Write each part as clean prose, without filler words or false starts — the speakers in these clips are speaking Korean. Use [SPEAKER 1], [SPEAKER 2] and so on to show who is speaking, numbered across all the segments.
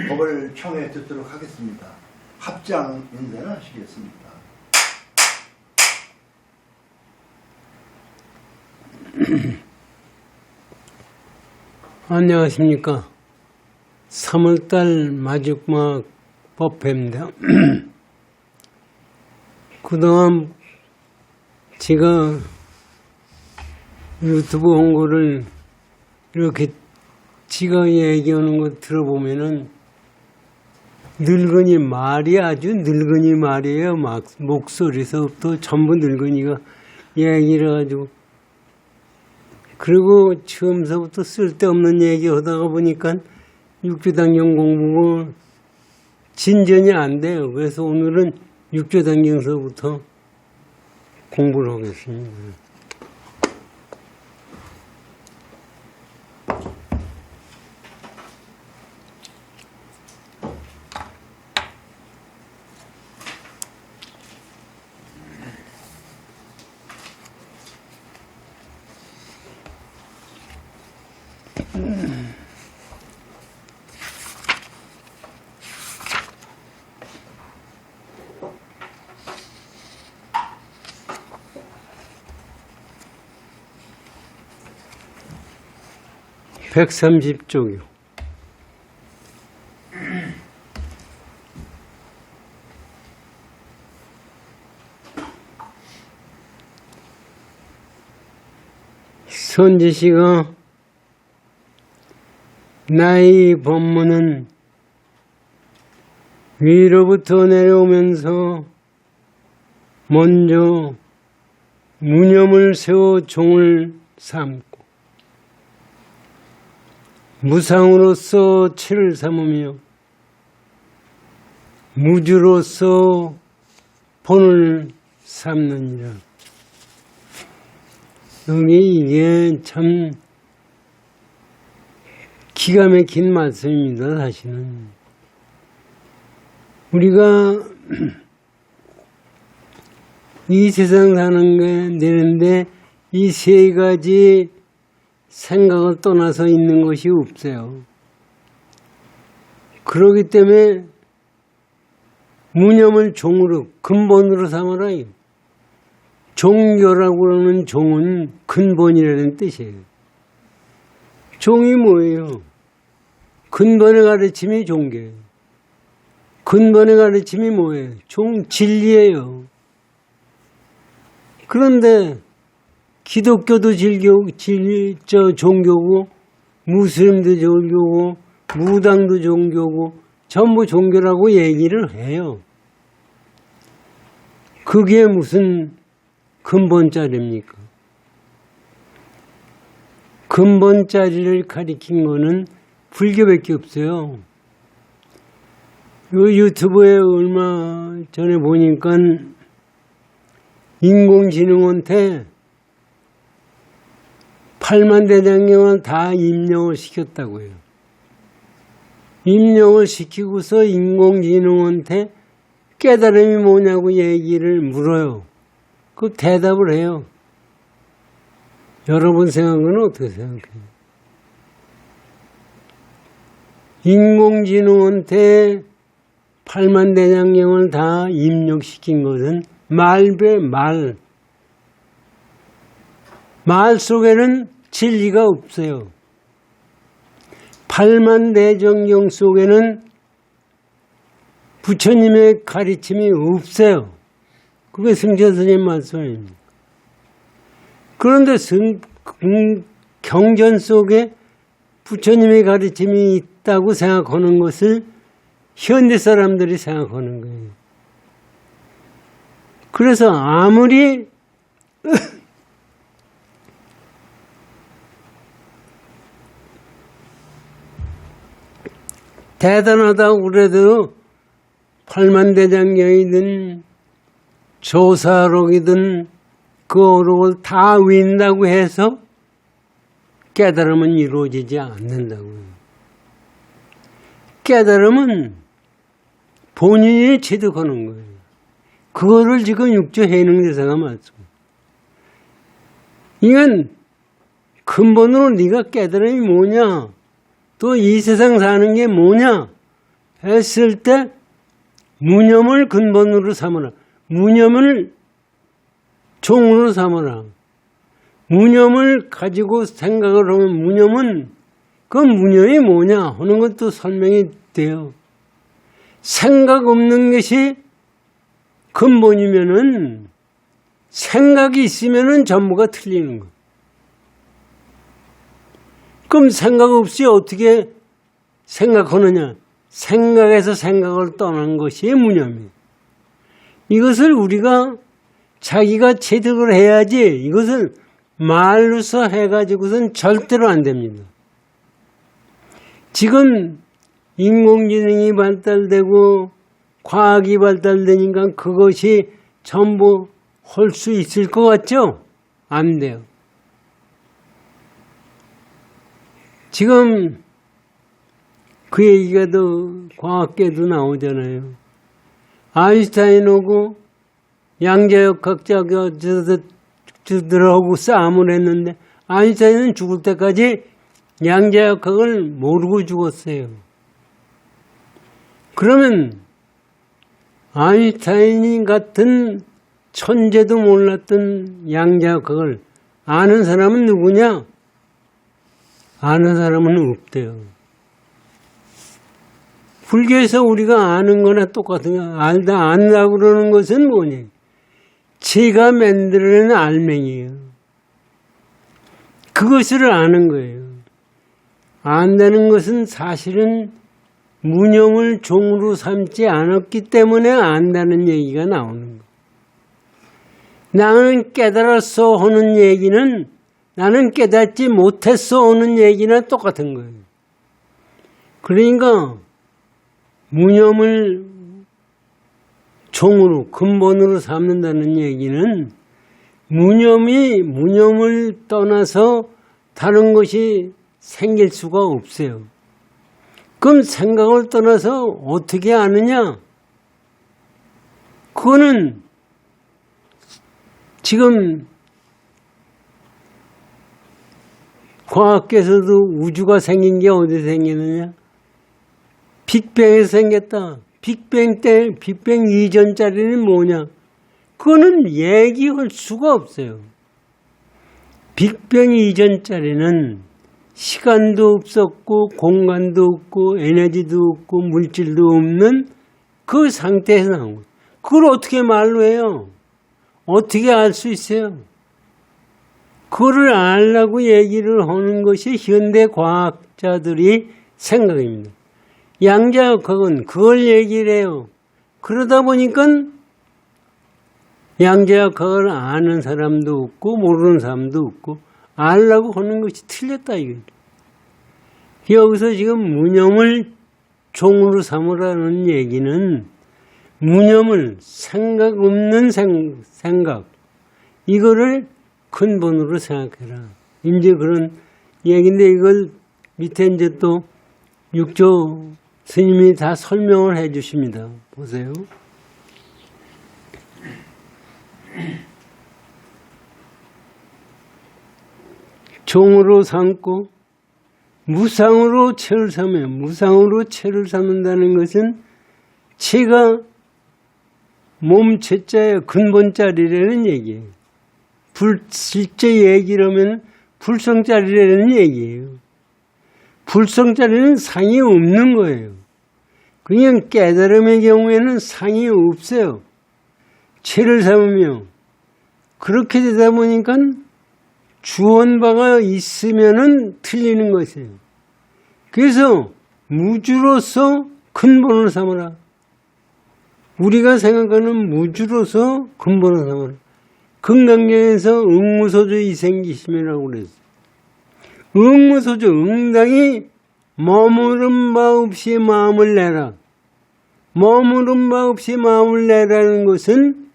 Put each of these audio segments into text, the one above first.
[SPEAKER 1] 법을 청해 듣도록 하겠습니다. 합장 인사를 하시겠습니다.
[SPEAKER 2] 안녕하십니까. 3월달 마지막 법회입니다. 그동안 제가 유튜브 홍보를 이렇게 지가 얘기하는 거 들어보면은 늙은이 말이 아주 늙은이 말이에요. 막 목소리서부터 전부 늙은이가 얘기를 해가지고. 그리고 처음서부터 쓸데없는 얘기 하다가 보니까 육조당경 공부가 진전이 안 돼요. 그래서 오늘은 육조당경서부터 공부를 하겠습니다. (130쪽이요) 선지시가 나의 법문은 위로부터 내려오면서 먼저 무념을 세워 종을 삼고 무상으로서 치를 삼으며 무주로서 본을 삼느니라. 여기 이게 참 기가 막힌 말씀입니다. 사실은 우리가 이 세상 사는 게 되는데 이 세 가지 생각을 떠나서 있는 것이 없어요. 그렇기 때문에 무념을 종으로 근본으로 삼아라. 종교라고 그러는 종은 근본이라는 뜻이에요. 종이 뭐예요? 근본의 가르침이 종교예요. 근본의 가르침이 뭐예요? 진리예요. 그런데 기독교도 종교고, 무슬림도 종교고, 무당도 종교고, 전부 종교라고 얘기를 해요. 그게 무슨 근본자리입니까? 근본자리를 가리킨 거는 불교밖에 없어요. 유튜브에 얼마 전에 보니까 인공지능한테 8만 대장경을 다 입력을 시켰다고 해요. 입력을 시키고서 인공지능한테 깨달음이 뭐냐고 얘기를 물어요. 그 대답을 해요. 여러분 생각은 어떻게 생각해요? 인공지능한테 8만 대장경을 다 입력시킨 것은 말배 말. 말 속에는 진리가 없어요. 8만 대장경 속에는 부처님의 가르침이 없어요. 그게 승자스님 말씀입니다. 그런데 경전 속에 부처님의 가르침이 있다고 생각하는 것을 현대 사람들이 생각하는 거예요. 그래서 아무리 대단하다고 그래도 8만 대장경이든 조사록이든 그 어록을 다 외운다고 해서 깨달음은 이루어지지 않는다고요. 깨달음은 본인이 체득하는 거예요. 그거를 지금 육조 해능대사가 말씀합니다. 이건 근본으로 네가 깨달음이 뭐냐, 또 이 세상 사는 게 뭐냐, 했을 때 무념을 근본으로 삼아라. 무념을 종으로 삼아라. 무념을 가지고 생각을 하면 무념은 그 무념이 뭐냐 하는 것도 설명이 돼요. 생각 없는 것이 근본이면은 생각이 있으면은 전부가 틀리는 거. 그럼 생각 없이 어떻게 생각하느냐? 생각에서 생각을 떠난 것이 무념이에요. 이것을 우리가 자기가 체득을 해야지 이것을 말로서 해가지고선 절대로 안 됩니다. 지금 인공지능이 발달되고 과학이 발달되니까 그것이 전부 할 수 있을 것 같죠? 안 돼요. 지금 그 얘기가 더 과학계도 나오잖아요. 아인슈타인하고 양자역학자가 들하고 싸움을 했는데 아인슈타인은 죽을 때까지 양자역학을 모르고 죽었어요. 그러면 아인슈타인 같은 천재도 몰랐던 양자역학을 아는 사람은 누구냐? 아는 사람은 없대요. 불교에서 우리가 아는 거나 똑같은 거, 안다고 그러는 것은 뭐냐? 제가 만들어낸 알맹이에요. 그것을 아는 거예요. 안다는 것은 사실은 무념을 종으로 삼지 않았기 때문에 안다는 얘기가 나오는 거예요. 나는 깨달았어 하는 얘기는 나는 깨닫지 못했어 하는 얘기나 똑같은 거예요. 그러니까 무념을 종으로 근본으로 삼는다는 얘기는 무념을 떠나서 다른 것이 생길 수가 없어요. 그럼 생각을 떠나서 어떻게 아느냐? 그거는 지금 과학계에서도 우주가 생긴 게 어디서 생기느냐? 빅뱅에서 생겼다. 빅뱅 이전짜리는 뭐냐? 그거는 얘기할 수가 없어요. 빅뱅 이전짜리는 시간도 없었고 공간도 없고 에너지도 없고 물질도 없는 그 상태에서 나온 거예요. 그걸 어떻게 말로 해요? 어떻게 알 수 있어요? 그거를 알라고 얘기를 하는 것이 현대 과학자들이 생각입니다. 양자역학은 그걸 얘기를 해요. 그러다 보니까 양자역학을 아는 사람도 없고 모르는 사람도 없고 알라고 하는 것이 틀렸다 이거죠. 여기서 지금 무념을 종으로 삼으라는 얘기는 무념을 생각 없는 생각 이거를 근본으로 생각해라. 이제 그런 얘기인데 이걸 밑에 이제 또 육조 스님이 다 설명을 해 주십니다. 보세요. 종으로 삼고 무상으로 체를 삼아요. 무상으로 체를 삼는다는 것은 체가 몸체자의 근본자리라는 얘기예요. 실제 얘기를 하면 불성자리라는 얘기예요. 불성자리는 상이 없는 거예요. 그냥 깨달음의 경우에는 상이 없어요. 체를 삼으며 그렇게 되다 보니까 주원바가 있으면은 틀리는 것이에요. 그래서 무주로서 근본을 삼아라. 우리가 생각하는 무주로서 근본을 삼아라. 금강경에서 응무소주 이생기심이라고 그랬어요. 응무소주, 응당이 머무른 바 없이 마음을 내라. 머무른 바 없이 마음을 내라는 것은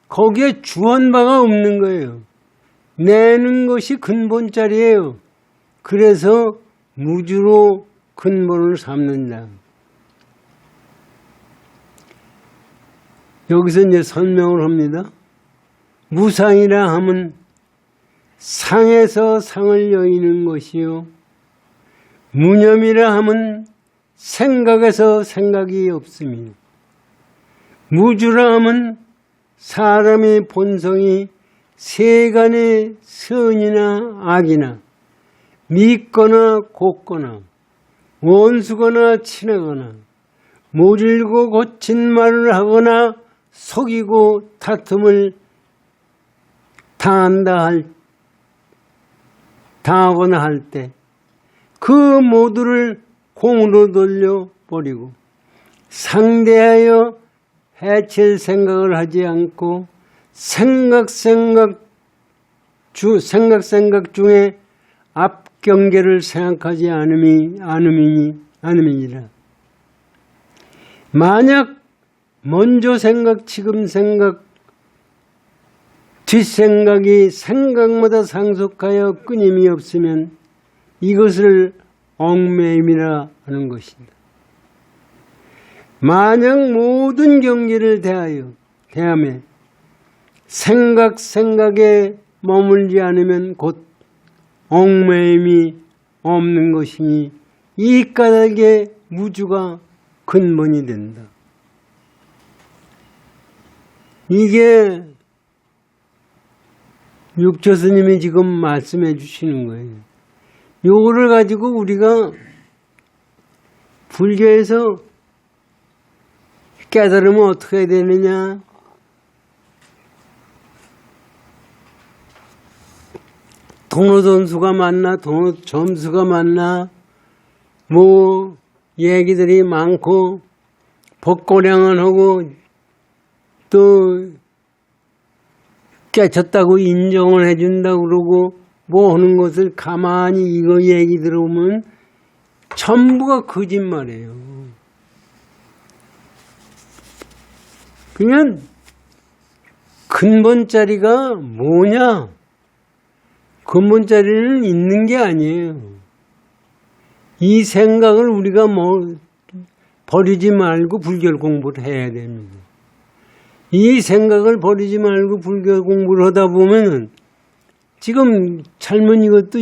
[SPEAKER 2] 거기에 주원바가 없는 거예요. 내는 것이 근본자리예요. 그래서 무주로 근본을 삼는다. 여기서 이제 설명을 합니다. 무상이라 하면 상에서 상을 여의는 것이요. 무념이라 하면 생각에서 생각이 없습니다. 무주라 하면 사람의 본성이 세간의 선이나 악이나 믿거나 곱거나 원수거나 친하거나 모질고 고친 말을 하거나 속이고 다툼을 당하거나 할 때 그 모두를 공으로 돌려버리고 상대하여 해칠 생각을 하지 않고 생각 중에 앞경계를 생각하지 않음이니라. 만약 먼저 생각, 지금 생각, 뒷생각이 생각마다 상속하여 끊임이 없으면 이것을 얽매임이라 하는 것입니다. 만약 모든 경계를 대하며 생각에 머물지 않으면 곧 얽매임이 없는 것이니 이 까닭에 무주가 근본이 된다. 이게 육조스님이 지금 말씀해 주시는 거예요. 요거를 가지고 우리가 불교에서 깨달으면 어떻게 해야 되느냐? 돈호돈수가 많나, 돈호점수가 많나, 뭐 얘기들이 많고 법고량을 하고 또 깨쳤다고 인정을 해준다고 그러고 뭐 하는 것을 가만히 이거 얘기 들어보면 전부가 거짓말이에요. 그냥 근본자리가 뭐냐? 근본자리는 있는 게 아니에요. 이 생각을 우리가 버리지 말고 불교 공부를 해야 됩니다. 이 생각을 버리지 말고 불교 공부를 하다 보면은 지금 잘못 이것도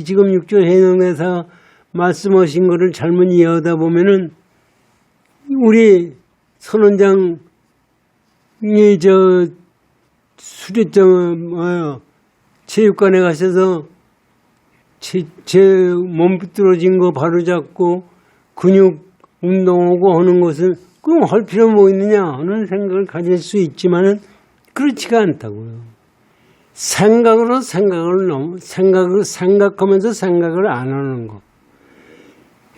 [SPEAKER 2] 지금 육조 해능에서 말씀하신 거를 잘못 이해하다 보면은 우리 선원장이 체육관에 가셔서 제 몸 삐뚤어진 거 바로잡고 근육 운동하고 하는 것은 그럼 할 필요 뭐 있느냐 하는 생각을 가질 수 있지만은 그렇지가 않다고요. 생각하면서 생각을 안 하는 거.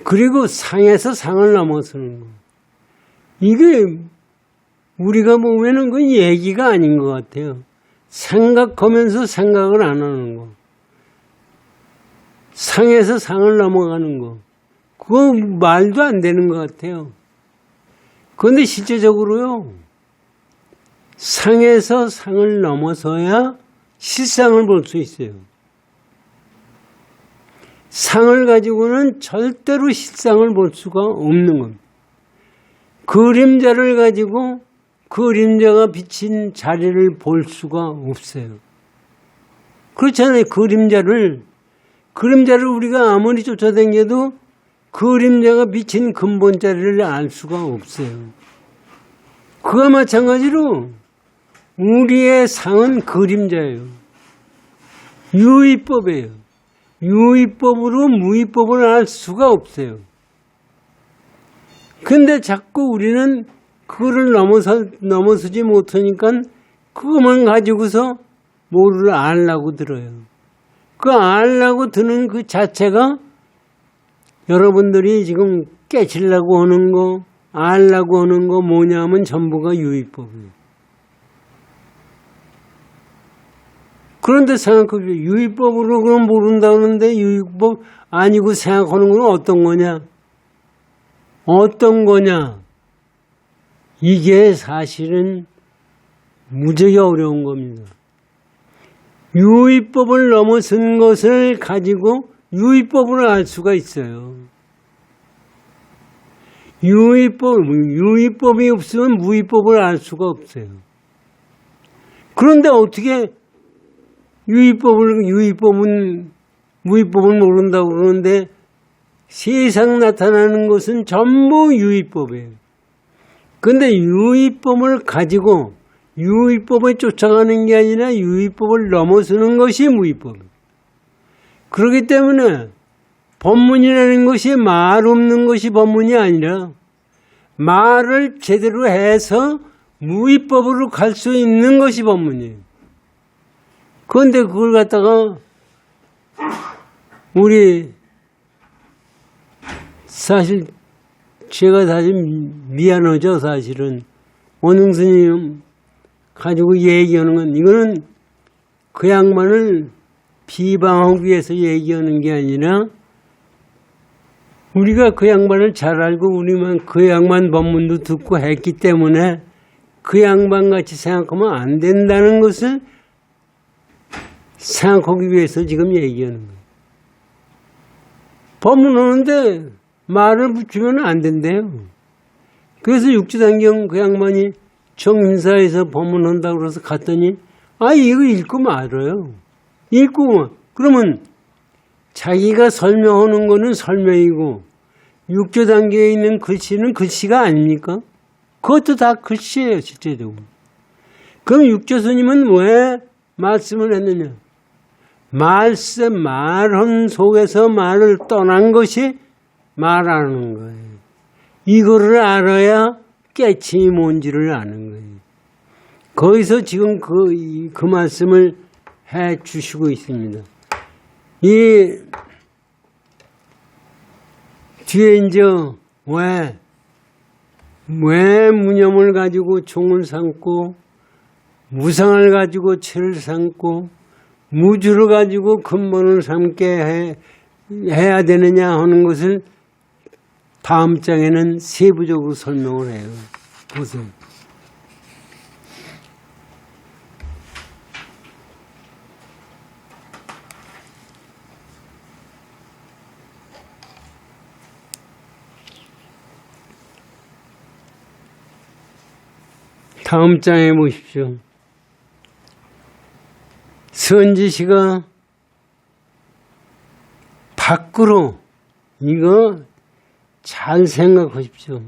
[SPEAKER 2] 그리고 상에서 상을 넘어서는 거. 이게 우리가 보면은 그 얘기가 아닌 것 같아요. 생각하면서 생각을 안 하는 거. 상에서 상을 넘어가는 거. 그거 말도 안 되는 것 같아요. 그런데 실제적으로요. 상에서 상을 넘어서야 실상을 볼 수 있어요. 상을 가지고는 절대로 실상을 볼 수가 없는 겁니다. 그림자를 가지고 그림자가 비친 자리를 볼 수가 없어요. 그렇잖아요. 그림자를 우리가 아무리 쫓아다녀도 그림자가 비친 근본 자리를 알 수가 없어요. 그와 마찬가지로 우리의 상은 그림자예요. 유의법이에요. 유의법으로 무의법을 알 수가 없어요. 근데 자꾸 우리는 그거를 넘어서지 못하니까 그것만 가지고서 뭐를 알라고 들어요. 그 알라고 드는 그 자체가 여러분들이 지금 깨치려고 하는 거, 알라고 하는 거 뭐냐면 전부가 유의법이에요. 그런데 생각해보세요. 유의법으로 그럼 모른다 그러는데 유의법 아니고 생각하는 건 어떤 거냐? 어떤 거냐? 이게 사실은 무지하게 어려운 겁니다. 유의법을 넘어선 것을 가지고 유의법으로 알 수가 있어요. 유의법이 없으면 무의법을 알 수가 없어요. 그런데 어떻게 무의법을 모른다고 그러는데 세상 나타나는 것은 전부 유의법이에요. 근데 유의법을 가지고 유의법을 쫓아가는 게 아니라 유의법을 넘어서는 것이 무의법이에요. 그렇기 때문에 법문이라는 것이 말 없는 것이 법문이 아니라 말을 제대로 해서 무의법으로 갈 수 있는 것이 법문이에요. 그런데 그걸 갖다가 우리 사실 제가 사실 미안하죠. 사실은 원흥 스님 가지고 얘기하는 건 이거는 그 양반을 비방하기 위해서 얘기하는 게 아니라 우리가 그 양반을 잘 알고 우리만 그 양반 법문도 듣고 했기 때문에 그 양반같이 생각하면 안 된다는 것을 생각하기 위해서 지금 얘기하는 거예요. 법문하는데 말을 붙이면 안 된대요. 그래서 육지단경 그 양반이 정인사에서 법문한다고 그래서 갔더니 이거 읽고 말아요. 읽고 그러면 자기가 설명하는 거는 설명이고 육조 단계에 있는 글씨는 글씨가 아닙니까? 그것도 다 글씨예요, 실제적으로. 그럼 육조 스님은 왜 말씀을 했느냐? 말한 속에서 말을 떠난 것이 말하는 거예요. 이거를 알아야 깨침이 뭔지를 아는 거예요. 거기서 지금 그 말씀을 해 주시고 있습니다. 이 뒤에 이제 왜 무념을 가지고 종을 삼고 무상을 가지고 체를 삼고 무주를 가지고 근본을 삼게 해야 되느냐 하는 것을 다음 장에는 세부적으로 설명을 해요. 보세요. 다음 장에 보십시오. 선지시가 밖으로 이거 잘 생각하십시오.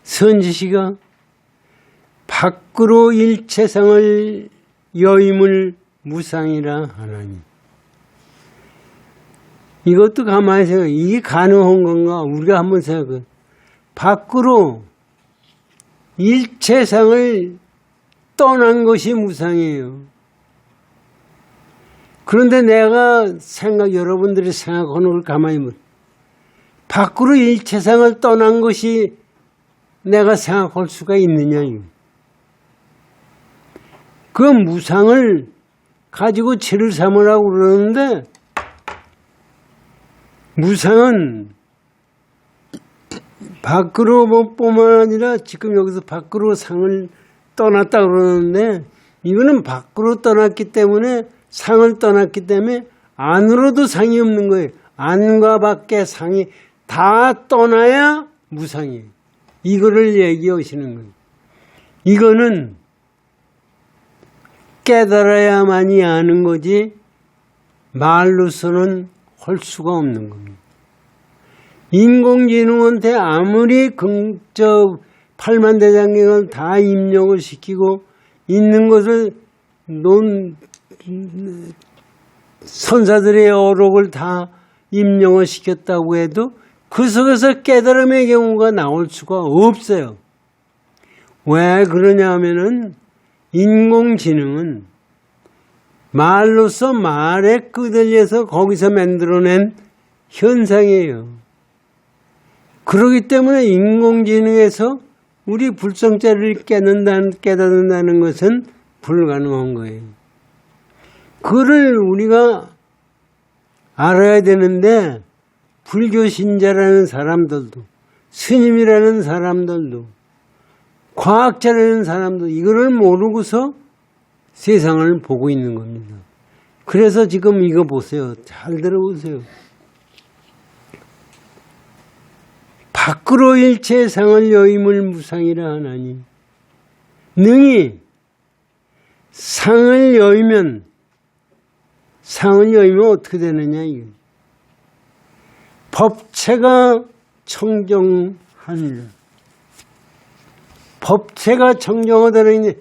[SPEAKER 2] 선지시가 밖으로 일체상을 여임을 무상이라 하나니. 이것도 가만히 생각해. 이게 가능한 건가? 우리가 한번 생각해. 밖으로 일체상을 떠난 것이 무상이에요. 그런데 내가 여러분들이 생각하는 걸 가만히 보면 밖으로 일체상을 떠난 것이 내가 생각할 수가 있느냐. 그 무상을 가지고 죄를 삼으라고 그러는데 무상은 밖으로 뿐만 아니라 지금 여기서 밖으로 상을 떠났다 그러는데 이거는 밖으로 떠났기 때문에 상을 떠났기 때문에 안으로도 상이 없는 거예요. 안과 밖에 상이 다 떠나야 무상이에요. 이거를 얘기하시는 거예요. 이거는 깨달아야만이 아는 거지 말로서는 할 수가 없는 겁니다. 인공지능한테 아무리 팔만대장경을 다 입력을 시키고 있는 것을 선사들의 어록을 다 입력을 시켰다고 해도 그 속에서 깨달음의 경우가 나올 수가 없어요. 왜 그러냐 하면은 인공지능은 말로서 말에 끄들려서 거기서 만들어낸 현상이에요. 그렇기 때문에 인공지능에서 우리 불성자를 깨닫는다는 것은 불가능한 거예요. 그걸 우리가 알아야 되는데 불교 신자라는 사람들도 스님이라는 사람들도 과학자라는 사람도 이거를 모르고서 세상을 보고 있는 겁니다. 그래서 지금 이거 보세요. 잘 들어보세요. 밖으로 일체상을 여임을 무상이라 하나니 능히 상을 여이면 어떻게 되느냐 이게. 법체가 청정하니라. 법체가 청정하다는 게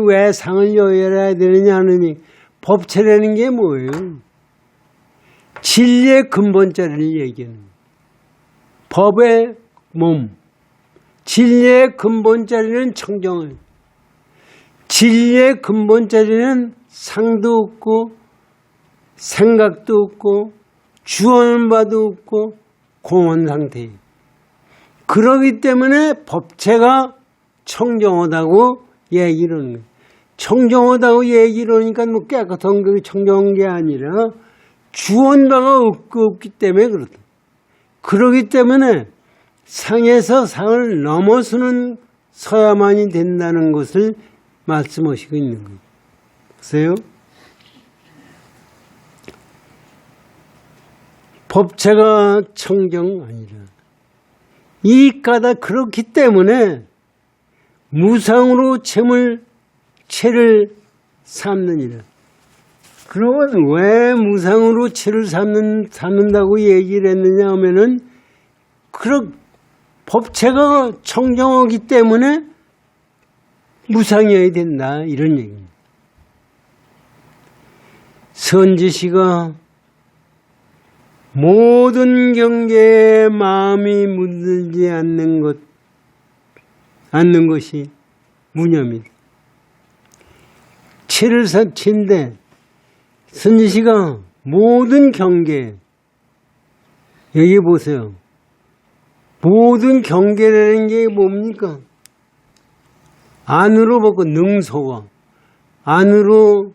[SPEAKER 2] 왜 상을 여야 되느냐 하느니 법체라는 게 뭐예요? 진리의 근본자리를 얘기하는 거예요. 법의 몸, 진리의 근본자리는 청정을, 진리의 근본자리는 상도 없고 생각도 없고 주어는 바도 없고 공허한 상태예요. 그러기 때문에 법체가 청정하다고 얘기를 하는 거예요. 청정하다고 얘기를 하니까 뭐 깨끗한 게 청정한 게 아니라 주어는 바가 없기 때문에 그렇다. 그러기 때문에 상에서 상을 넘어서는 서야만이 된다는 것을 말씀하시고 있는 거예요. 보세요. 법체가 청정 아니라 이 까다 그렇기 때문에 무상으로 채를 삼느니라. 그러면 왜 무상으로 채를 삼는다고 얘기를 했느냐 하면은 법체가 청정하기 때문에 무상이어야 된다 이런 얘기입니다. 선지시가 모든 경계에 마음이 물들지 않는 것이 무념이다. 채를 채인데 선지시가 모든 경계, 여기 보세요. 모든 경계라는 게 뭡니까? 안으로 보고 능소가, 안으로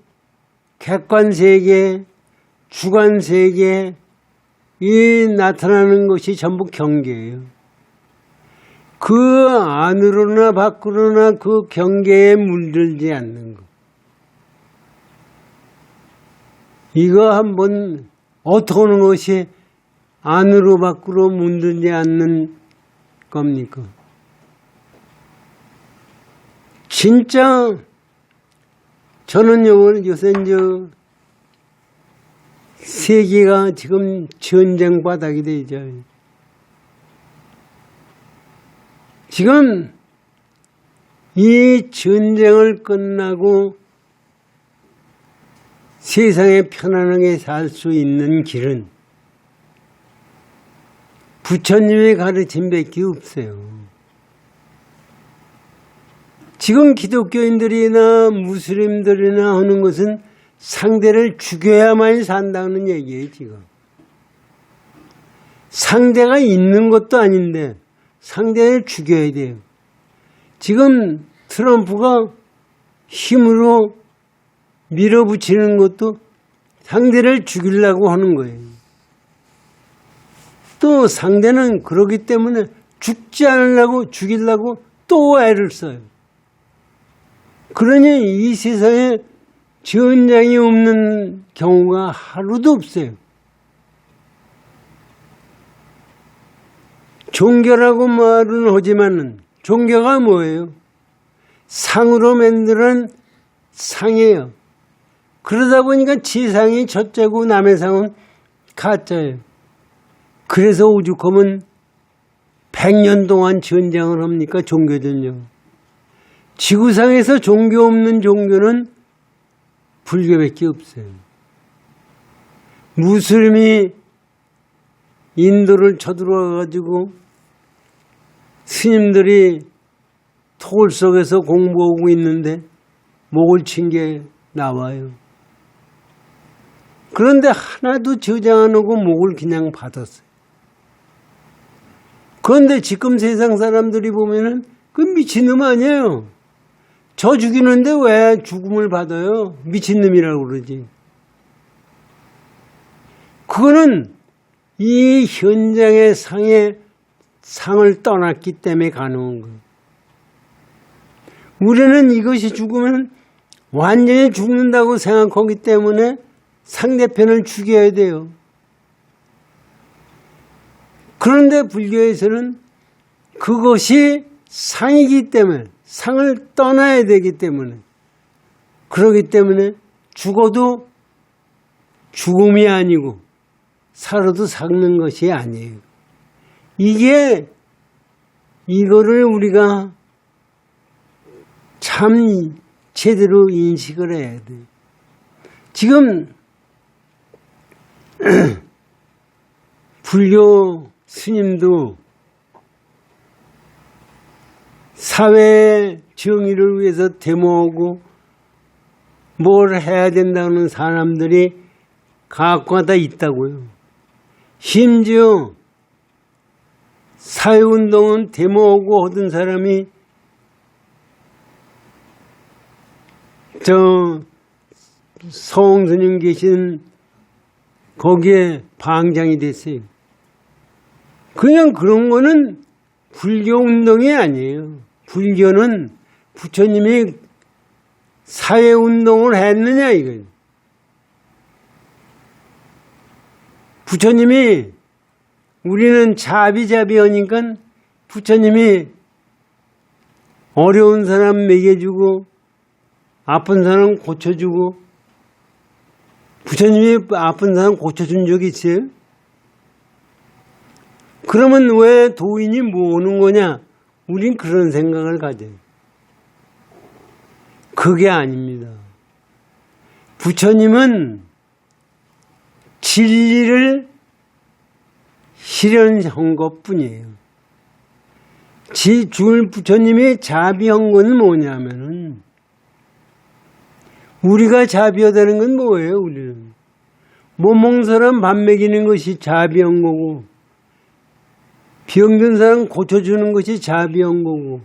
[SPEAKER 2] 객관세계, 주관세계, 이 나타나는 것이 전부 경계예요. 그 안으로나 밖으로나 그 경계에 물들지 않는 것. 이거 한번 어떻게 하는 것이 안으로 밖으로 물들지 않는 겁니까? 진짜 저는 요새 세계가 지금 전쟁 바닥이 되죠. 지금 이 전쟁을 끝나고 세상에 편안하게 살 수 있는 길은 부처님의 가르침 밖에 없어요. 지금 기독교인들이나 무슬림들이나 하는 것은 상대를 죽여야만 산다는 얘기예요, 지금. 상대가 있는 것도 아닌데 상대를 죽여야 돼요. 지금 트럼프가 힘으로 밀어붙이는 것도 상대를 죽이려고 하는 거예요. 또 상대는 그러기 때문에 죽지 않으려고 죽이려고 또 애를 써요. 그러니 이 세상에 전쟁이 없는 경우가 하루도 없어요. 종교라고 말은 하지만은 종교가 뭐예요? 상으로 만드는 상이에요. 그러다 보니까 지상이 첫째고 남의 상은 가짜예요. 그래서 오죽하면 100년 동안 전쟁을 합니까? 종교전쟁. 지구상에서 종교 없는 종교는 불교밖에 없어요. 무슬림이 인도를 쳐들어와 가지고 스님들이 토굴 속에서 공부하고 있는데 목을 친 게 나와요. 그런데 하나도 저장 안 하고 목을 그냥 받았어요. 그런데 지금 세상 사람들이 보면은 그 미친놈 아니에요. 저 죽이는데 왜 죽음을 받아요? 미친놈이라고 그러지. 그거는 이 현장의 상을 떠났기 때문에 가능한 거예요. 우리는 이것이 죽으면 완전히 죽는다고 생각하기 때문에 상대편을 죽여야 돼요. 그런데 불교에서는 그것이 상이기 때문에 상을 떠나야 되기 때문에 그렇기 때문에 죽어도 죽음이 아니고 살아도 삭는 것이 아니에요. 이거를 우리가 참 제대로 인식을 해야 돼요. 지금 불교 스님도 사회 정의를 위해서 데모하고 뭘 해야 된다는 사람들이 가까다 있다고요. 심지어 사회운동은 데모하고 하던 사람이 서홍 스님 계신 거기에 방장이 됐어요. 그냥 그런 거는 불교 운동이 아니에요. 불교는 부처님이 사회 운동을 했느냐 이거예요. 부처님이 우리는 자비자비 하니까 부처님이 어려운 사람 먹여주고 아픈 사람 고쳐주고 부처님이 아픈 사람 고쳐준 적이 있어요? 그러면 왜 도인이 뭐하는 거냐? 우린 그런 생각을 가져요. 그게 아닙니다. 부처님은 진리를 실현한 것뿐이에요. 부처님이 자비한 건 뭐냐면은 우리가 자비하다는 건 뭐예요? 우리는 못 먹는 사람 밥 먹이는 것이 자비한 거고 병든 사람 고쳐주는 것이 자비한 거고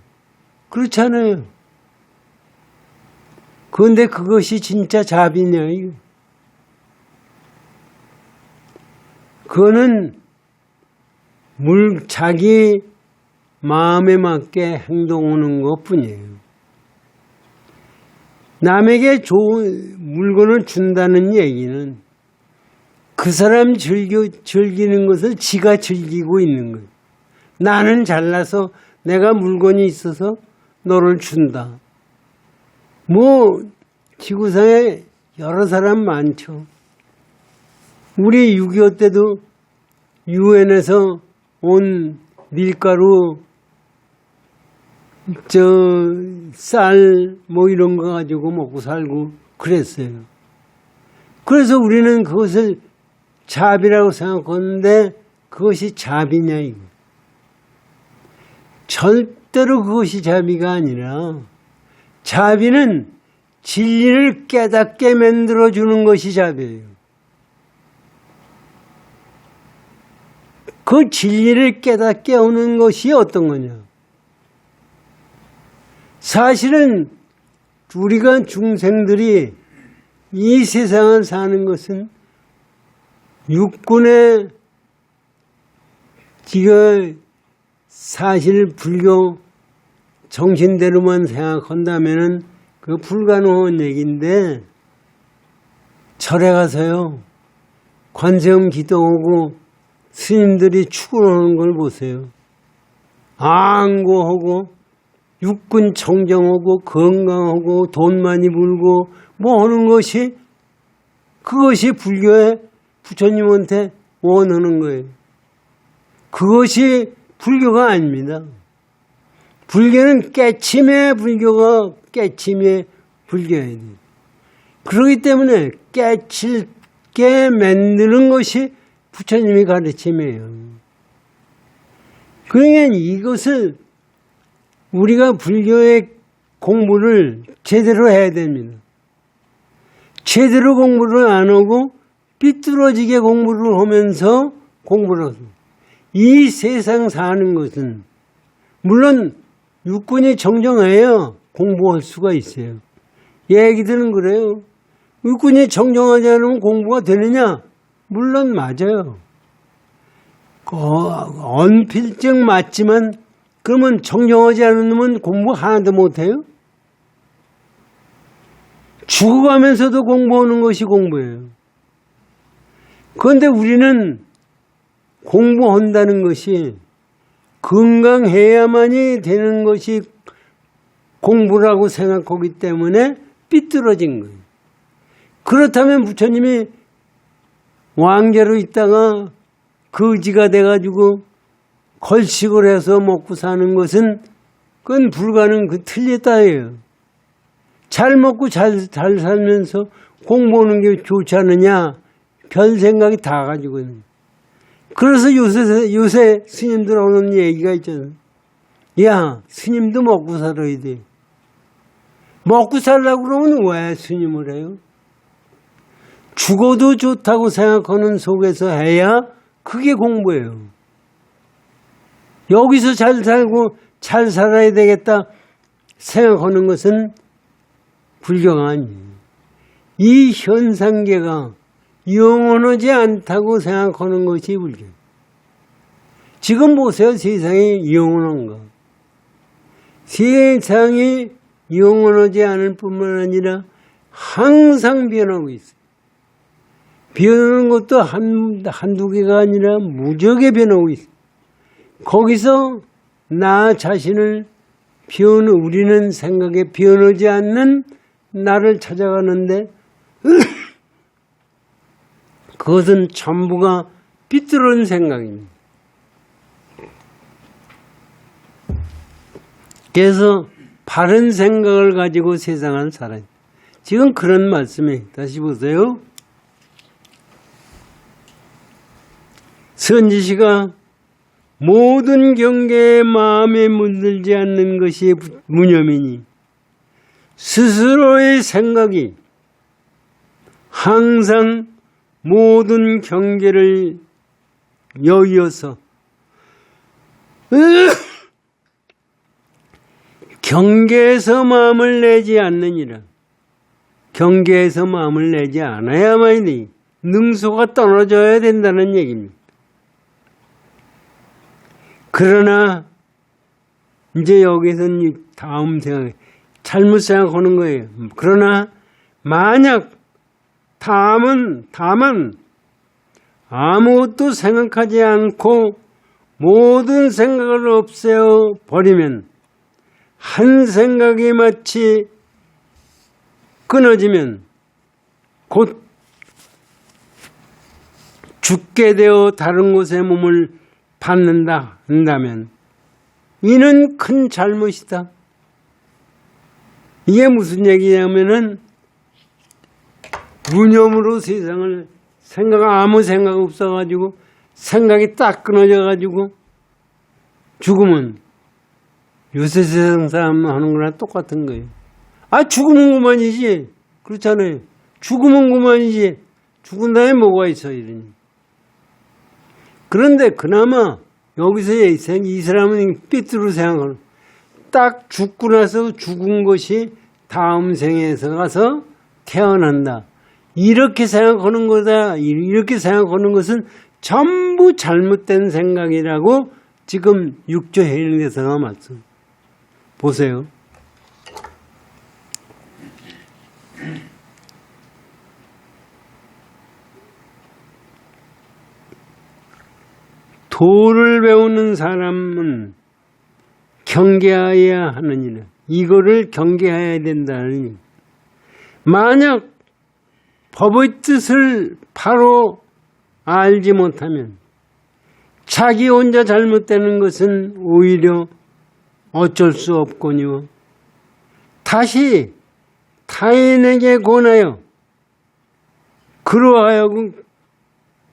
[SPEAKER 2] 그렇잖아요. 그런데 그것이 진짜 자비냐 이거. 그거는 자기 마음에 맞게 행동하는 것뿐이에요. 남에게 좋은 물건을 준다는 얘기는 그 사람 즐기는 것을 지가 즐기고 있는 거예요. 나는 잘나서 내가 물건이 있어서 너를 준다. 지구상에 여러 사람 많죠. 우리 6.25 때도 유엔에서 온 밀가루, 쌀, 이런 거 가지고 먹고 살고 그랬어요. 그래서 우리는 그것을 자비라고 생각하는데 그것이 자비냐, 이거. 절대로 그것이 자비가 아니라 자비는 진리를 깨닫게 만들어주는 것이 자비예요. 그 진리를 깨닫게 하는 것이 어떤 거냐? 사실은 우리가 중생들이 이 세상을 사는 것은 육군의 사실 불교 정신대로만 생각한다면은 그 불가능한 얘기인데 절에 가서요 관세음 기도하고 스님들이 축원하는 걸 보세요. 안고하고 육군 청정하고 건강하고 돈 많이 벌고 하는 것이 그것이 불교의 부처님한테 원하는 거예요. 그것이 불교가 아닙니다. 불교는 깨침의 불교가 깨침의 불교예요. 그렇기 때문에 깨칠게 만드는 것이 부처님이 가르침이에요. 그러니까 이것을 우리가 불교의 공부를 제대로 해야 됩니다. 제대로 공부를 안 하고 삐뚤어지게 공부를 하면서 공부를 하고 이 세상 사는 것은 물론 육군이 정정해야 공부할 수가 있어요. 얘기들은 그래요. 육군이 정정하지 않으면 공부가 되느냐? 물론 맞아요. 언필증 맞지만 그러면 정정하지 않으면 공부 하나도 못해요? 죽어가면서도 공부하는 것이 공부예요. 그런데 우리는 공부한다는 것이 건강해야만이 되는 것이 공부라고 생각하기 때문에 삐뚤어진 거예요. 그렇다면 부처님이 왕자로 있다가 거지가 돼가지고 걸식을 해서 먹고 사는 것은 그건 불가능, 틀렸다예요. 잘 먹고 잘 살면서 공부하는 게 좋지 않느냐? 별 생각이 다 가지고 있는. 그래서 요새 스님들 오는 얘기가 있잖아요. 야, 스님도 먹고 살아야 돼. 먹고 살려고 그러면 왜 스님을 해요? 죽어도 좋다고 생각하는 속에서 해야 그게 공부예요. 여기서 잘 살고 잘 살아야 되겠다 생각하는 것은 불교가 아니에요. 이 현상계가 영원하지 않다고 생각하는 것이 불교. 지금 보세요. 세상이 영원한가. 세상이 영원하지 않을 뿐만 아니라 항상 변하고 있어요. 변하는 것도 한두 개가 아니라 무적에 변하고 있어요. 거기서 나 자신을 우리는 생각에 변하지 않는 나를 찾아가는데 그것은 전부가 삐뚤은 생각입니다. 그래서 바른 생각을 가지고 세상을 살아요. 지금 그런 말씀에 다시 보세요. 선지시가 모든 경계에 마음에 물들지 않는 것이 무념이니 스스로의 생각이 항상 모든 경계를 여의어서 경계에서 마음을 내지 않느니라. 경계에서 마음을 내지 않아야만이 능소가 떨어져야 된다는 얘기입니다. 그러나 이제 여기서는 다음 생각에 잘못 생각하는 거예요. 그러나 만약 다만 아무것도 생각하지 않고 모든 생각을 없애어 버리면 한 생각이 마치 끊어지면 곧 죽게 되어 다른 곳에 몸을 받는다 한다면 이는 큰 잘못이다. 이게 무슨 얘기냐면은 무념으로 세상을 아무 생각 없어가지고 생각이 딱 끊어져가지고 죽으면 요새 세상 사람 하는 거랑 똑같은 거예요. 아, 죽으면 그만이지. 그렇잖아요. 죽으면 그만이지. 죽은 다음에 뭐가 있어, 이러니. 그런데 그나마 여기서 이 사람은 삐뚤어 생각하는 딱 죽고 나서 죽은 것이 다음 생에서 가서 태어난다. 이렇게 생각하는 거다. 이렇게 생각하는 것은 전부 잘못된 생각이라고 지금 육조 해일대사가 말씀. 보세요. 도를 배우는 사람은 경계해야 하느니라. 이거를 경계해야 된다니. 만약 법의 뜻을 바로 알지 못하면 자기 혼자 잘못되는 것은 오히려 어쩔 수 없거니와 다시 타인에게 권하여 그러하여금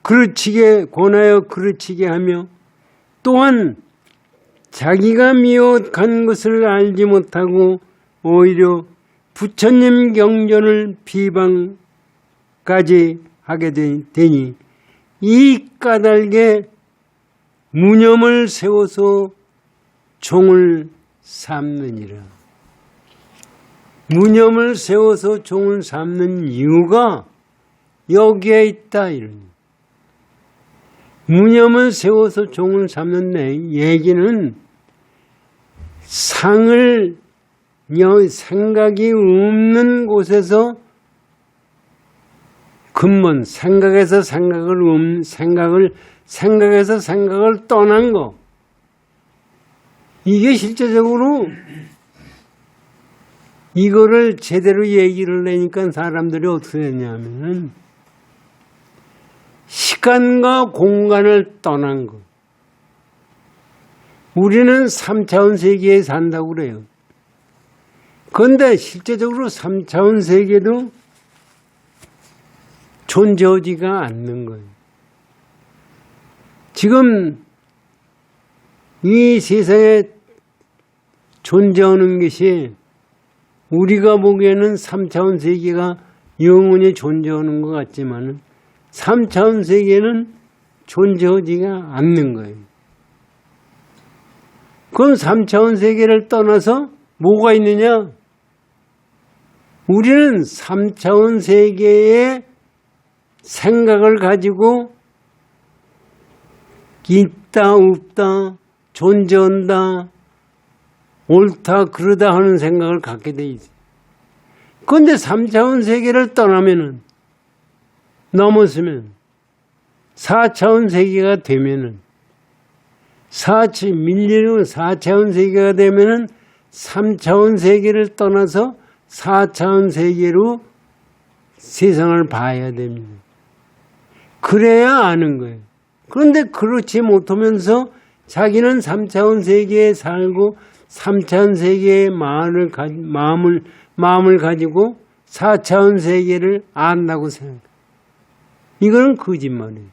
[SPEAKER 2] 그르치게 권하여 그르치게 하며 또한 자기가 미혹한 것을 알지 못하고 오히려 부처님 경전을 비방까지 하게 되니 이 까닭에 무념을 세워서 종을 삼느니라. 무념을 세워서 종을 삼는 이유가 여기에 있다. 이런. 무념을 세워서 종을 삼는 얘기는 생각이 없는 곳에서 근본 생각에서 생각을 떠난 거. 이게 실제적으로 이거를 제대로 얘기를 내니까 사람들이 어떻게 했냐면은 시간과 공간을 떠난 것. 우리는 3차원 세계에 산다고 그래요. 그런데 실제적으로 3차원 세계도 존재하지가 않는 거예요. 지금 이 세상에 존재하는 것이 우리가 보기에는 3차원 세계가 영원히 존재하는 것 같지만 3차원 세계는 존재하지가 않는 거예요. 그럼 3차원 세계를 떠나서 뭐가 있느냐? 우리는 3차원 세계의 생각을 가지고 있다 없다 존재한다 옳다 그러다 하는 생각을 갖게 돼 있어요. 그런데 3차원 세계를 떠나면은 넘었으면 4차원 세계가 되면은 밀리는 4차원 세계가 되면은 3차원 세계를 떠나서 4차원 세계로 세상을 봐야 됩니다. 그래야 아는 거예요. 그런데 그렇지 못하면서 자기는 3차원 세계에 살고 3차원 세계의 마음을 가지고 4차원 세계를 안다고 생각해요. 이거는 거짓말이에요.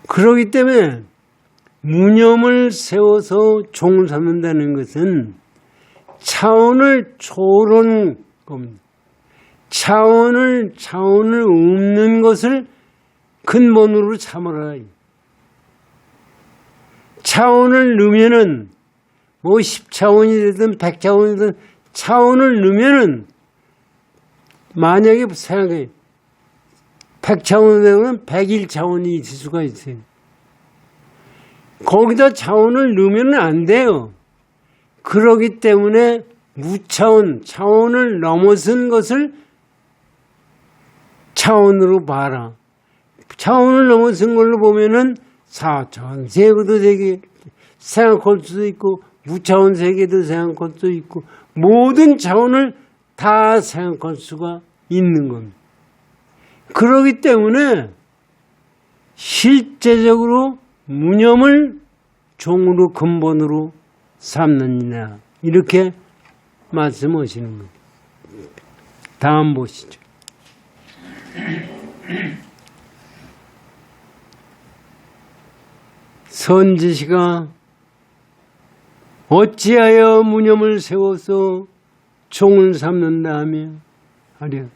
[SPEAKER 2] 그렇기 때문에 무념을 세워서 종을 삼는다는 것은 차원을 초월한 겁니다. 차원을 읊는 것을 근본으로 참으라. 차원을 넣으면은 뭐 10차원이 되든 100차원이든 차원을 넣으면은 만약에 생각해 100차원이 되면 101차원이 있을 수가 있어요. 거기다 차원을 넣으면 안 돼요. 그러기 때문에 무차원, 차원을 넘어선 것을 차원으로 봐라. 차원을 넘어선 걸로 보면은 4차원 세계도 생각할 수도 있고 무차원 세계도 생각할 수도 있고 모든 차원을 다 생각할 수가 있는 겁니다. 그렇기 때문에 실제적으로 무념을 종으로 근본으로 삼느니라 이렇게 말씀하시는 거예요. 다음 보시죠. 선지시가 어찌하여 무념을 세워서 종을 삼는다 하랴.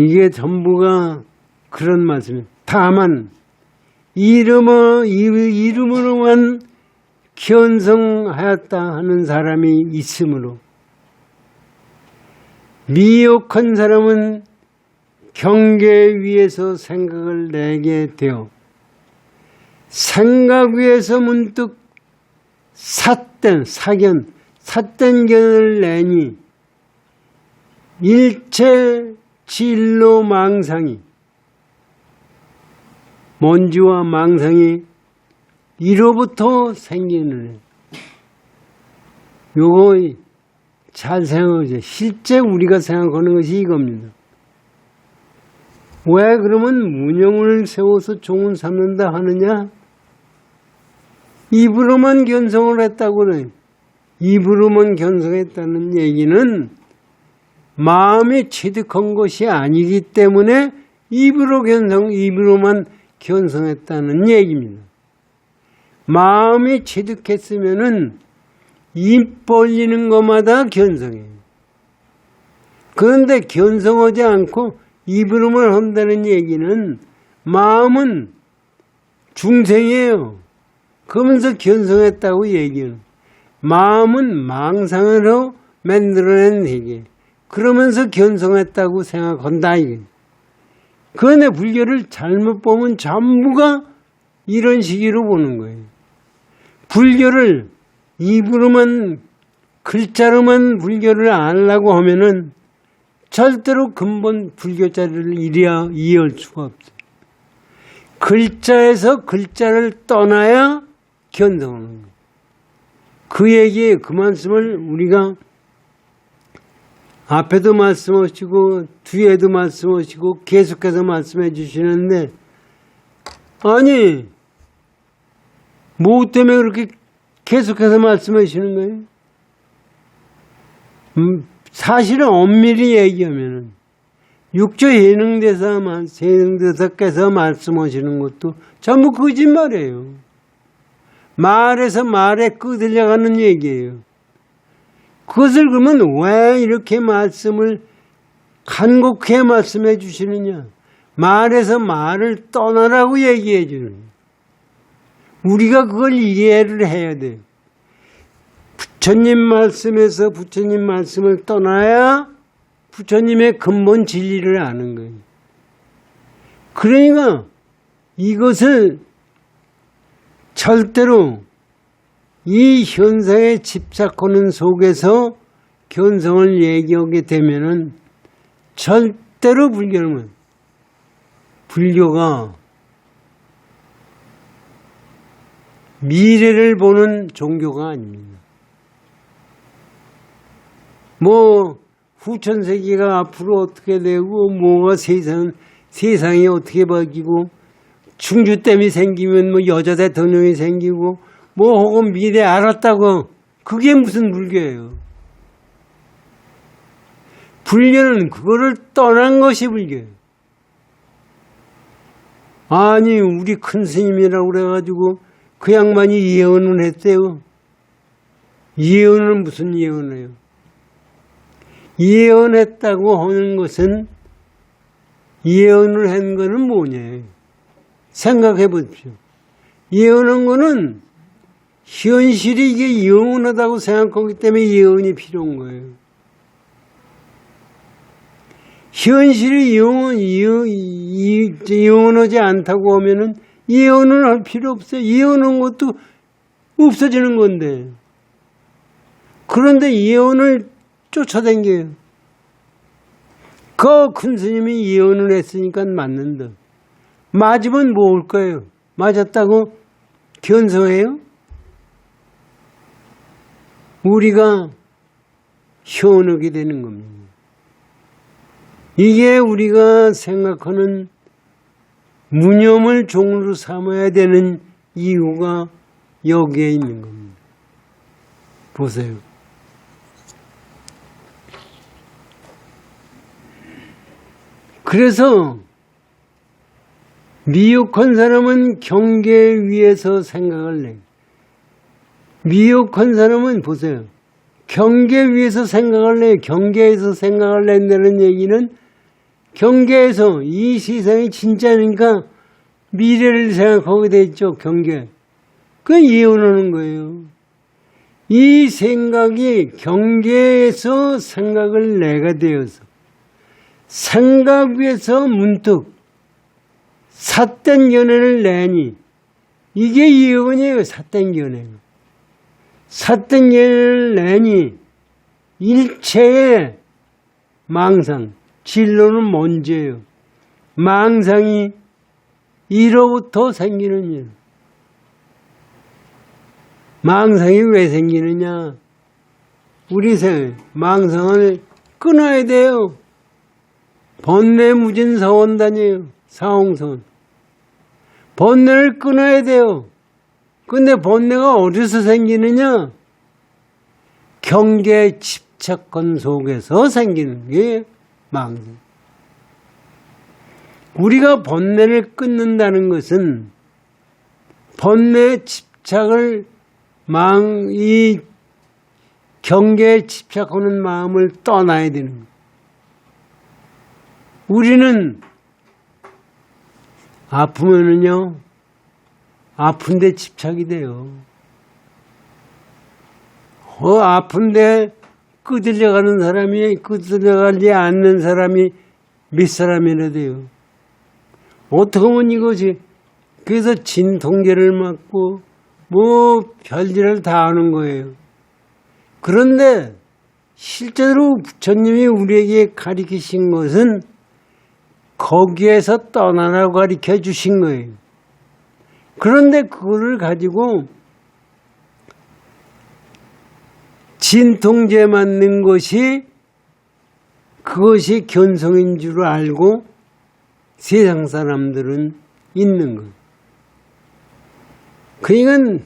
[SPEAKER 2] 이게 전부가 그런 말씀이에요. 다만 이름으로만 견성하였다 하는 사람이 있으므로 미혹한 사람은 경계 위에서 생각을 내게 되어 생각 위에서 문득 삿된견을 내니 일체 진로 망상이 먼지와 망상이 이로부터 생기는 요거 잘 생각하세요. 실제 우리가 생각하는 것이 이겁니다. 왜 그러면 무념을 세워서 종을 삼는다 하느냐? 입으로만 견성을 했다고 그래요. 입으로만 견성했다는 얘기는 마음이 체득한 것이 아니기 때문에 입으로만 견성했다는 얘기입니다. 마음이 체득했으면은 입 벌리는 것마다 견성해요. 그런데 견성하지 않고 입으로만 한다는 얘기는 마음은 중생이에요. 그러면서 견성했다고 얘기해요. 마음은 망상으로 만들어낸 세계. 그러면서 견성했다고 생각한다 이게. 그런데 불교를 잘못 보면 전부가 이런 식으로 보는 거예요. 불교를 입으로만 글자로만 불교를 알려고 하면은 절대로 근본 불교 자리를 이해할 수가 없어요. 글자에서 글자를 떠나야 견성하는 거예요. 그 얘기에 그 말씀을 우리가 앞에도 말씀하시고 뒤에도 말씀하시고 계속해서 말씀해 주시는데 아니 뭐 때문에 그렇게 계속해서 말씀해 주시는 거예요? 사실은 엄밀히 얘기하면은 육조 예능대사께서 말씀하시는 것도 전부 거짓말이에요. 말에서 말에 끄들려가는 얘기예요. 그것을 그러면 왜 이렇게 말씀을 간곡하게 말씀해 주시느냐? 말에서 말을 떠나라고 얘기해 주는 거예요. 우리가 그걸 이해를 해야 돼요. 부처님 말씀에서 부처님 말씀을 떠나야 부처님의 근본 진리를 아는 거예요. 그러니까 이것을 절대로 이 현상에 집착하는 속에서 견성을 얘기하게 되면은 절대로 불교가 미래를 보는 종교가 아닙니다. 뭐 후천세기가 앞으로 어떻게 되고 뭐가 세상이 어떻게 바뀌고 충주댐이 생기면 뭐 여자 대통령이 생기고 뭐 혹은 미래 알았다고 그게 무슨 불교예요. 불교는 그거를 떠난 것이 불교예요. 아니 우리 큰 스님이라고 그래가지고 그 양반이 예언을 했대요. 예언은 무슨 예언이에요? 예언했다고 하는 것은 예언을 한 거는 뭐냐? 생각해 보십시오. 예언한 거는 현실이 이게 영원하다고 생각하기 때문에 예언이 필요한 거예요. 현실이 영원하지 않다고 하면은 예언을 할 필요 없어요. 예언한 것도 없어지는 건데. 그런데 예언을 쫓아다녀요. 그 큰 스님이 예언을 했으니까 맞는다. 맞으면 뭐 올 거예요? 맞았다고 견성해요? 우리가 현혹이 되는 겁니다. 이게 우리가 생각하는 무념을 종으로 삼아야 되는 이유가 여기에 있는 겁니다. 보세요. 그래서 미혹한 사람은 경계 위에서 생각을 내. 미혹한 사람은 보세요. 경계 위에서 생각을 내. 경계에서 생각을 낸다는 얘기는 경계에서 이 세상이 진짜니까 미래를 생각하게 돼 있죠. 경계. 그건 예언하는 거예요. 이 생각이 경계에서 생각을 내가 되어서 생각 위에서 문득 삿된 견해를 내니 이게 예언이에요. 삿된 견해. 삿된 견해를 내니 일체의 망상, 진로는 뭔지예요. 망상이 이로부터 생기는 일. 망상이 왜 생기느냐? 우리 망상을 끊어야 돼요. 번뇌무진서원단이에요. 사홍선. 번뇌를 끊어야 돼요. 근데 번뇌가 어디서 생기느냐? 경계 집착권 속에서 생기는 게 망상. 우리가 번뇌를 끊는다는 것은 번뇌 집착을 이 경계에 집착하는 마음을 떠나야 되는 거예요. 우리는 아프면은요, 아픈데 집착이 돼요. 아픈데 끄들려가는 사람이, 끄들려가지 않는 사람이 몇 사람이나 돼요. 어떻게 하면 이거지? 그래서 진통제를 맞고, 뭐, 별일을 다 하는 거예요. 그런데, 실제로 부처님이 우리에게 가르치신 것은 거기에서 떠나라고 가르쳐 주신 거예요. 그런데 그거를 가지고 진통제 맞는 것이 그것이 견성인 줄 알고 세상 사람들은 있는 것. 그러니까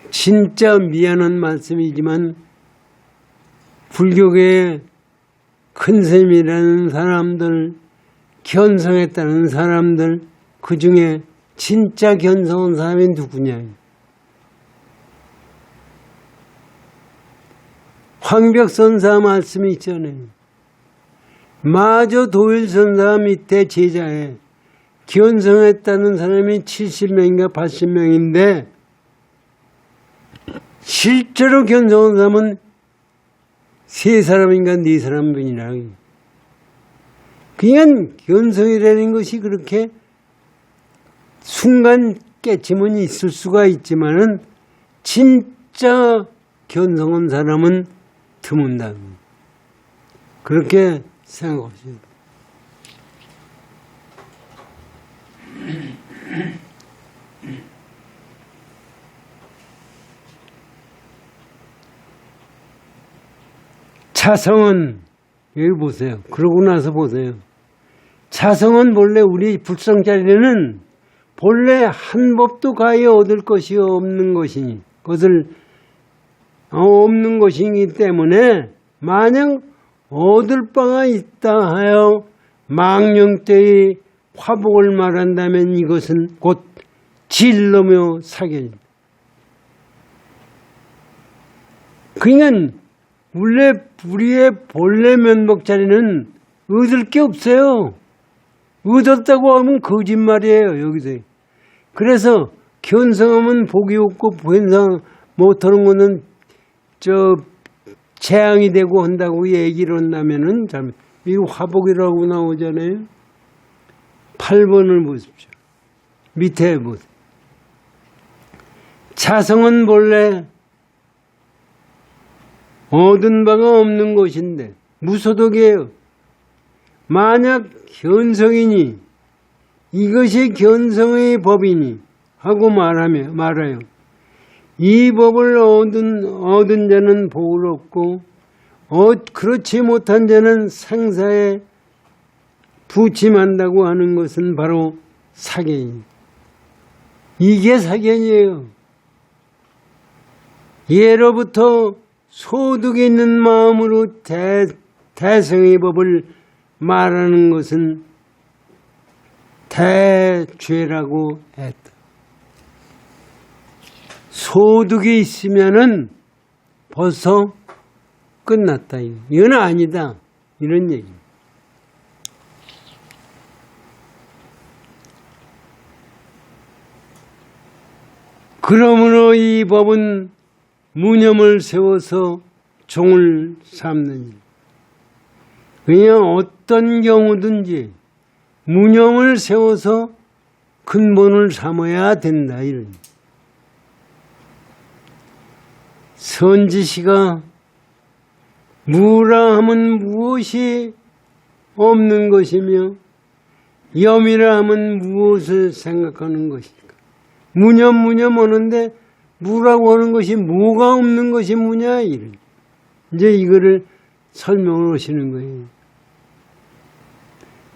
[SPEAKER 2] 진짜 미안한 말씀이지만 불교계의 큰 스님이라는 사람들, 견성했다는 사람들, 그 중에 진짜 견성한 사람이 누구냐. 황벽선사 말씀이 있잖아요. 마저 도일선사 밑에 제자에 견성했다는 사람이 70명인가 80명인데 실제로 견성한 사람은 3사람인가 4사람뿐이라. 그냥 견성이라는 것이 그렇게 순간 깨침은 있을 수가 있지만은 진짜 견성한 사람은 드문다. 그렇게 생각하셔야 돼요. 차성은 여기 보세요. 그러고 나서 보세요. 차성은 본래 우리 불성자리는 본래 한 법도 가히 얻을 것이 없는 것이니 그것을 없는 것이기 때문에 만약 얻을 바가 있다 하여 망령때의 화복을 말한다면 이것은 곧 진로며 사견입니다. 그러니까 우리의 본래 면목자리는 얻을 게 없어요. 얻었다고 하면 거짓말이에요. 여기서. 그래서 견성하면 복이 없고 견성 못하는 거는 재앙이 되고 한다고 얘기를 한다면은 이 화복이라고 나오잖아요. 8번을 보십시오. 밑에 보세요. 차성은 본래 얻은 바가 없는 것인데 무소득이에요. 만약 견성이니 이것이 견성의 법이니 하고 말아요. 이 법을 얻은 자는 복을 얻고 그렇지 못한 자는 생사에 부침한다고 하는 것은 바로 사견입니다. 이게 사견이에요. 예로부터 소득이 있는 마음으로 대성의 법을 말하는 것은 대죄라고 했다. 소득이 있으면은 벌써 끝났다. 이건 아니다. 이런 얘기입니다. 그러므로 이 법은 무념을 세워서 종을 삼는 일. 그냥 어떤 경우든지 무념을 세워서 근본을 삼아야 된다. 이런. 선지시가 무라 하면 무엇이 없는 것이며 염이라 하면 무엇을 생각하는 것일까? 무념 하는데 무라고 하는 것이 뭐가 없는 것이 무냐? 이런. 이제 이거를 설명을 하시는 거예요.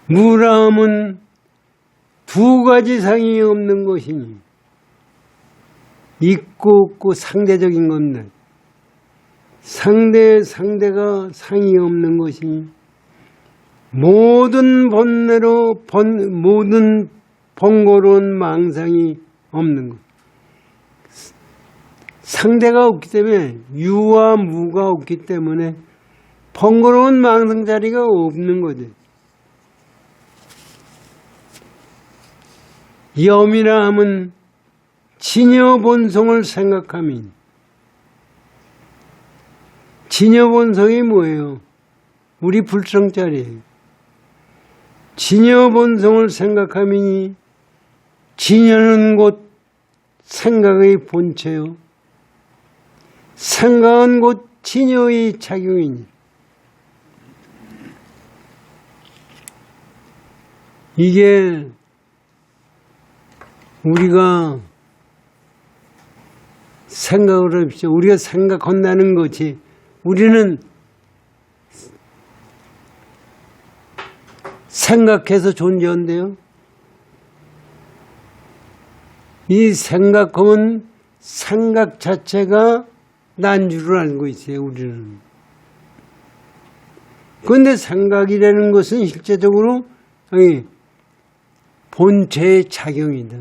[SPEAKER 2] 무라 하면 두 가지 상이 없는 것이니 있고 없고 상대적인 겁니다. 상대가 상이 없는 것이니 모든 번뇌로 모든 번거로운 망상이 없는 것. 상대가 없기 때문에 유와 무가 없기 때문에 번거로운 망상 자리가 없는 거죠. 염이라 하면 진여 본성을 생각하면 진여 본성이 뭐예요? 우리 불성자리예요. 진여 본성을 생각하면 진여는 곧 생각의 본체요. 생각은 곧 진여의 작용이니. 이게 우리가 생각을 합시다. 우리가 생각한다는 것이 우리는 생각해서 존재한대요. 이 생각하면 생각 자체가 난 줄을 알고 있어요, 우리는. 그런데 생각이라는 것은 실제적으로 본체의 작용이다.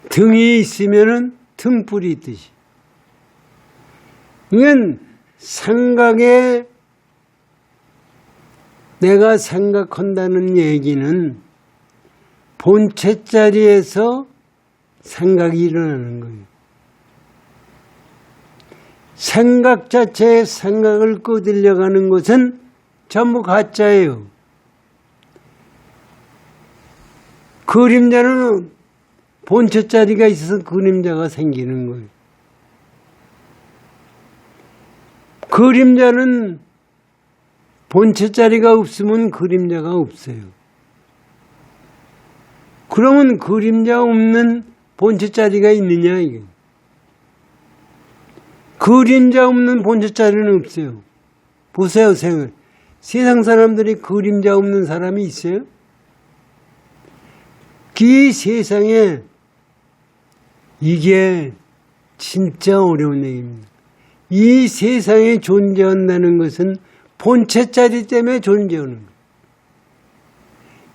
[SPEAKER 2] 등이 있으면은 등불이 있듯이. 이건 생각에 내가 생각한다는 얘기는 본체 자리에서 생각이 일어나는 거예요. 생각 자체에 생각을 꺼들려가는 것은 전부 가짜예요. 그림자는 본체 자리가 있어서 그림자가 생기는 거예요. 그림자는 본체 자리가 없으면 그림자가 없어요. 그러면 그림자 없는 본체 자리가 있느냐 이게. 그림자 없는 본체 자리는 없어요. 보세요, 세상 사람들이 그림자 없는 사람이 있어요? 이 세상에 이게 진짜 어려운 얘기입니다. 이 세상에 존재한다는 것은 본체 자리 때문에 존재하는 거예요.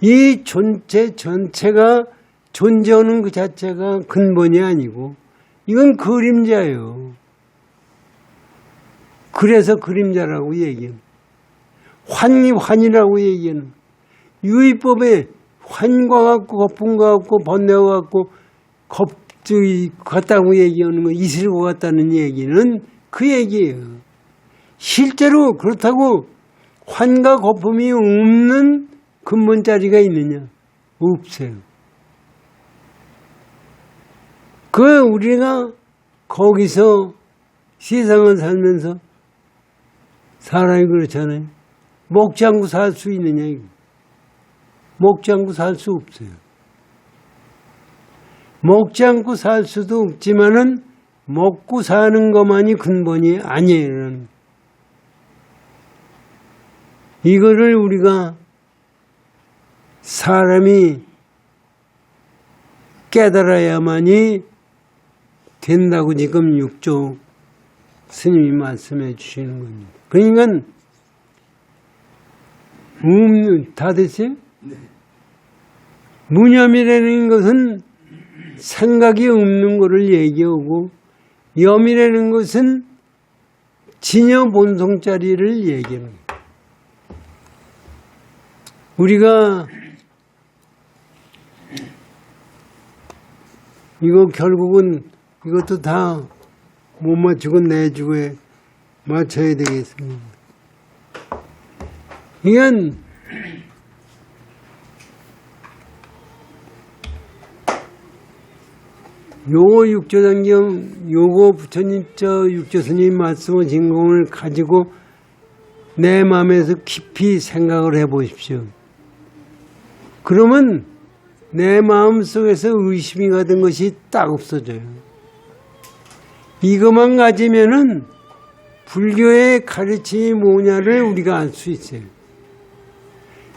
[SPEAKER 2] 이 존재 전체가 존재하는 그 자체가 근본이 아니고 이건 그림자예요. 그래서 그림자라고 얘기해요. 환이라고 얘기하는 유의법에 환과 같고 거품과 같고 번뇌와 같고 겁이 같다고 얘기하는 거 이슬과 같다는 얘기는 그 얘기예요. 실제로 그렇다고 환과 거품이 없는 근본 자리가 있느냐? 없어요. 그 우리가 거기서 세상을 살면서 사람이 그렇잖아요. 먹지 않고 살 수 있느냐 이거. 먹지 않고 살 수 없어요. 먹지 않고 살 수도 없지만은 먹고 사는 것만이 근본이 아니에요. 이거를 우리가 사람이 깨달아야만이 된다고 지금 육조 스님이 말씀해 주시는 겁니다. 그러니까 다 됐어요?
[SPEAKER 1] 네.
[SPEAKER 2] 무념이라는 것은 생각이 없는 것을 얘기하고 염이라는 것은 진여 본성자리를 얘기하는 거예요. 우리가 이거 결국은 이것도 다 못 맞추고 내주고에 맞춰야 되겠습니다. 이건 요거 육조단경 요거 부처님 육조스님 말씀하신 것을 가지고 내 마음에서 깊이 생각을 해 보십시오. 그러면 내 마음속에서 의심이 가던 것이 딱 없어져요. 이것만 가지면은 불교의 가르침이 뭐냐를 우리가 알 수 있어요.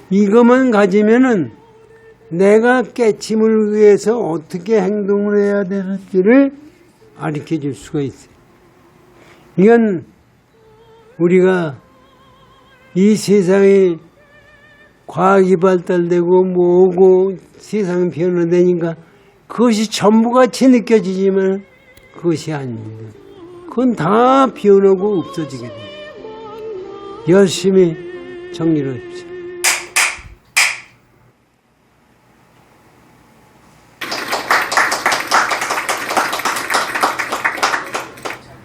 [SPEAKER 2] 이것만 가지면은 내가 깨침을 위해서 어떻게 행동을 해야 되는지를 가르쳐 줄 수가 있어요. 이건 우리가 이 세상에 과학이 발달되고 뭐고 세상이 변화되니까 그것이 전부같이 느껴지지만 그것이 아닙니다. 그건 다 변하고 없어지게 됩니다. 열심히 정리를 하십시오.